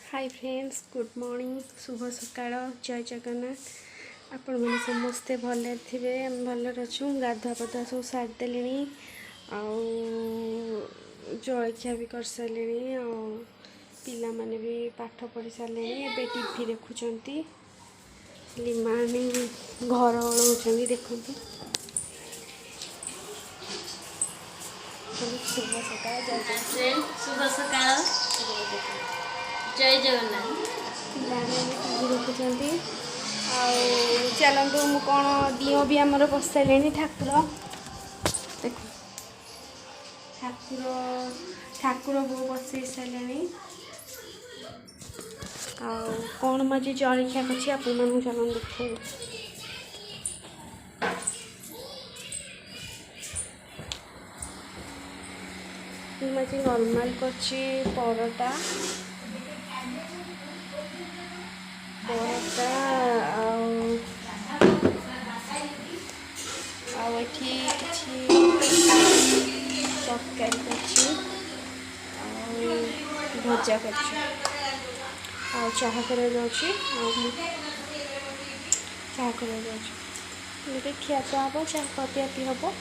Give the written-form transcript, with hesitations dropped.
hi friends good morning शुभ सकाळ जय जगन्नाथ आपण मैंने समस्ते भले थे आम भले अच्छू गाधुआ पधुआ सब सारिदेली जलखिया भी कर सारे पिला माने भी पाठ पढ़ी सारे ए टीवी देखुंट लीमा घर ओढ़ देखु शुभ सकाळ शुभ सकाळ जय जगन्नाथ पिलाने टीवी देखुं चलतु मु कौन दिओ भी आमर बस सारे ठाकुर देख ठाकुर ठाकुर बो बस सारे कौन मुझे जलखिया कर आप चलन देखे मुझे नॉर्मल कर परोटा परोटा आठी तरकारी भजा कर चाह कर चाह कर खिया पिया हम चाह पिया पी हम